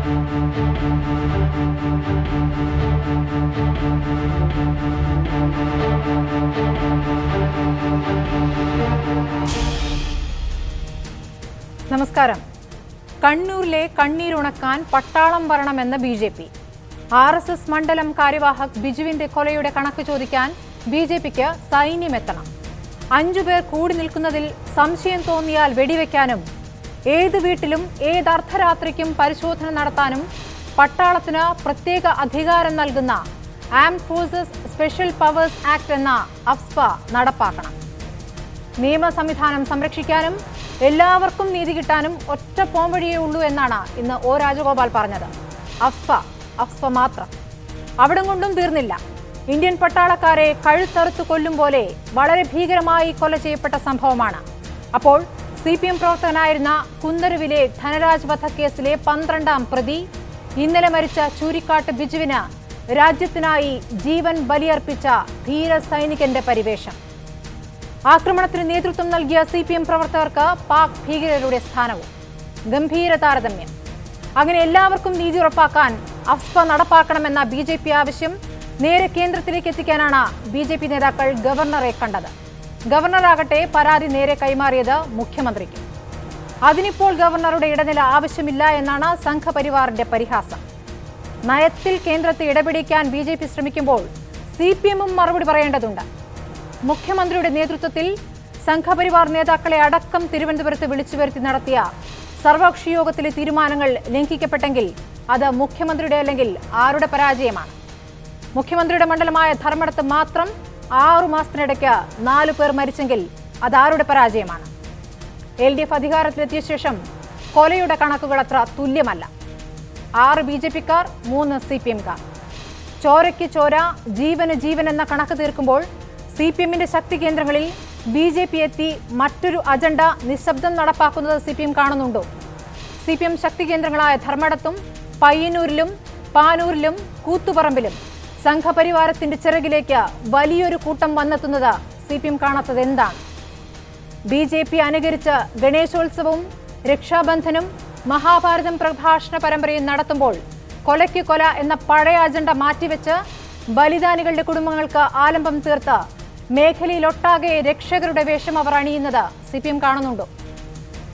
നമസ്കാരം. കണ്ണൂരിലെ കണ്ണീരുണക്കാൻ പട്ടാളം വരണമെന്ന് ബി.ജെ.പി. RSS മണ്ഡലം കാര്യവാഹക് ബിജുവിന്റെ കൊലയുടെ കണക്ക് ചോദിക്കാൻ ബി.ജെ.പിക്ക് സൈന്യമെത്തണം. 5 പേർ കൂടി നിൽക്കുന്നതിൽ സംശയം തോന്നിയാൽ വെടിവെക്കാനും ഏത് വീട്ടിലും ഏത് അർദ്ധരാത്രിക്കും പരിശോധന നടത്താനും പട്ടാളത്തിന് പ്രത്യേക അധികാരം നൽകുന്ന armed forces special powers act എന്ന അഫ്സ്പ നടപ്പാക്കണം. നിയമ സംവിധാനം സംരക്ഷിക്കാനും എല്ലാവർക്കും നീതി കിട്ടാനും ഒറ്റ പോംവഴിയേ ഉള്ളൂ എന്നാണ് ഇന്ന് ഒ രാജഗോപാൽ പറഞ്ഞത്. അഫ്സ്പ മാത്രം. അവിടം കൊണ്ടും തീർന്നില്ല. ഇന്ത്യൻ പട്ടാളക്കാരെ കഴുത്തറുത്ത് കൊല്ലും പോലെ വളരെ ഭീകരമായി കൊല ചെയ്യപ്പെട്ട സംഭവമാണ്. അപ്പോൾ CPM പ്രവർത്തകനായിരുന്ന കുന്തരുവിലെ ധനരാജ് വധക്കേസിലെ 12ാം പ്രതി ഇന്നലെ മരിച്ച ചൂരിക്കാട്ട് ബിജുവിന് രാജ്യത്തിനായി ജീവൻ ബലിയർപ്പിച്ച ധീര സൈനികന്റെ പരിവേഷം. ആക്രമണത്തിന് നേതൃത്വം നൽകിയ CPM പ്രവർത്തകർക്ക് പാക് ഭീകരരുടെ സ്ഥാനവും. ഗംഭീര താരതമ്യം. അങ്ങനെ എല്ലാവർക്കും നീതി ഉറപ്പാക്കാൻ അഫ്സ്പ നടപ്പാക്കണമെന്ന ബി.ജെ.പി. ആവശ്യം നേരെ കേന്ദ്രത്തിലേക്ക് എത്തിക്കാനാണ് ബി.ജെ.പി. നേതാക്കൾ ഗവർണറെ കണ്ടത്. ഗവർണറാകട്ടെ പരാതി നേരെ കൈമാറിയത് മുഖ്യമന്ത്രിക്ക്. അതിനിപ്പോൾ ഗവർണറുടെ ഇടനില ആവശ്യമില്ല എന്നാണ് സംഘപരിവാറിന്റെ പരിഹാസം. നയത്തിൽ കേന്ദ്രത്തെ ഇടപെടിക്കാൻ ബി.ജെ.പി. ശ്രമിക്കുമ്പോൾ CPM-ഉം മറുപടി പറയേണ്ടതുണ്ട്. മുഖ്യമന്ത്രിയുടെ നേതൃത്വത്തിൽ സംഘപരിവാർ നേതാക്കളെ അടക്കം തിരുവനന്തപുരത്ത് വിളിച്ചു വരുത്തി നടത്തിയ സർവകക്ഷി യോഗത്തിലെ തീരുമാനങ്ങൾ ലംഘിക്കപ്പെട്ടെങ്കിൽ അത് മുഖ്യമന്ത്രിയുടെ അല്ലെങ്കിൽ ആരുടെ പരാജയമാണ്? മുഖ്യമന്ത്രിയുടെ മണ്ഡലമായ ധർമ്മടത്ത് മാത്രം 6 മാസത്തിനിടയ്ക്ക് 4 പേർ മരിച്ചെങ്കിൽ അത് ആരുടെ പരാജയമാണ്? LDF അധികാരത്തിലെത്തിയ ശേഷം കൊലയുടെ കണക്കുകൾ അത്ര തുല്യമല്ല. 6 BJP-ക്കാർ, 3 CPM-കാർ. ചോരയ്ക്ക് ചോര, ജീവന് ജീവൻ എന്ന കണക്ക് തീർക്കുമ്പോൾ CPM-ന്റെ ശക്തി കേന്ദ്രങ്ങളിൽ BJP എത്തി മറ്റൊരു അജണ്ട നിശബ്ദം നടപ്പാക്കുന്നത് CPM കാണുന്നുണ്ടോ? CPM ശക്തി കേന്ദ്രങ്ങളായ ധർമ്മടത്തും പയ്യന്നൂരിലും പാനൂരിലും കൂത്തുപറമ്പിലും സംഘപരിവാരത്തിന്റെ ചിറകിലേക്ക് വലിയൊരു കൂട്ടം വന്നെത്തുന്നത് CPM കാണാത്തത് എന്താണ്? BJP അനുകരിച്ച് ഗണേശോത്സവവും രക്ഷാബന്ധനും മഹാഭാരതം പ്രഭാഷണ പരമ്പരയും നടത്തുമ്പോൾ കൊലയ്ക്ക് കൊല എന്ന പഴയ അജണ്ട മാറ്റിവെച്ച് ബലിദാനികളുടെ കുടുംബങ്ങൾക്ക് ആലംബം തീർത്ത് മേഖലയിലൊട്ടാകെ രക്ഷകരുടെ വേഷം അവർ അണിയുന്നത് CPM കാണുന്നുണ്ടോ?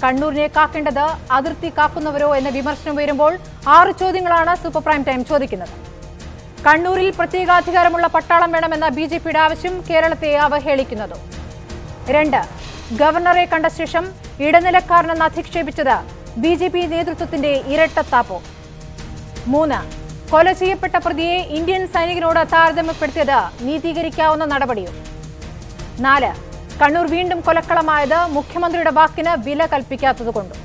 കണ്ണൂരിനെ കാക്കേണ്ടത് അതിർത്തി കാക്കുന്നവരോ എന്ന വിമർശനം ഉയരുമ്പോൾ 6 ചോദ്യങ്ങളാണ് സൂപ്പർ പ്രൈം ടൈം ചോദിക്കുന്നത്. കണ്ണൂരിൽ പ്രത്യേകാധികാരമുള്ള പട്ടാളം വേണമെന്ന BJP-യുടെ ആവശ്യം കേരളത്തെ അവഹേളിക്കുന്നതോ? 2. ഗവർണറെ കണ്ട ശേഷം ഇടനിലക്കാരനെന്ന് അധിക്ഷേപിച്ചത് BJP നേതൃത്വത്തിന്റെ ഇരട്ടത്താപ്പോ? 3. കൊല ചെയ്യപ്പെട്ട പ്രതിയെ ഇന്ത്യൻ സൈനികനോട് താരതമ്യപ്പെടുത്തിയത് നീതീകരിക്കാവുന്ന നടപടിയോ? 4. കണ്ണൂർ വീണ്ടും കൊലക്കളമായത് മുഖ്യമന്ത്രിയുടെ വാക്കിന് വില കൽപ്പിക്കാത്തതുകൊണ്ടോ?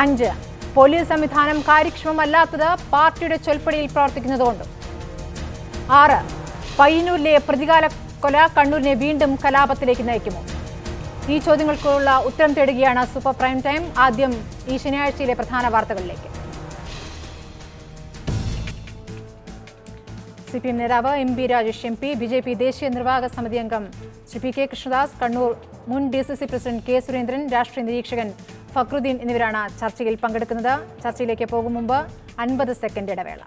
5. പോലീസ് സംവിധാനം കാര്യക്ഷമമല്ലാത്തത് പാർട്ടിയുടെ ചൊൽപ്പടിയിൽ പ്രവർത്തിക്കുന്നതുകൊണ്ടോ? 6. പയ്യന്നൂരിലെ പ്രതികാല കൊല കണ്ണൂരിനെ വീണ്ടും കലാപത്തിലേക്ക് നയിക്കുമോ? ഈ ചോദ്യങ്ങൾക്കുള്ള ഉത്തരം തേടുകയാണ് സൂപ്പർ പ്രൈം ടൈം. ആദ്യം ഈ ശനിയാഴ്ചയിലെ പ്രധാന വാർത്തകളിലേക്ക്. CPM നേതാവ് MB രാജേഷ് MP, BJP ദേശീയ നിർവാഹക സമിതി അംഗം ശ്രീ PK കൃഷ്ണദാസ്, കണ്ണൂർ മുൻ DCC പ്രസിഡന്റ് K സുരേന്ദ്രൻ, രാഷ്ട്രീയ നിരീക്ഷകൻ ഫക്രുദ്ദീൻ എന്നിവരാണ് ചർച്ചയിൽ പങ്കെടുക്കുന്നത്. ചർച്ചയിലേക്ക് പോകും മുമ്പ് 50 സെക്കൻഡ് ഇടവേള.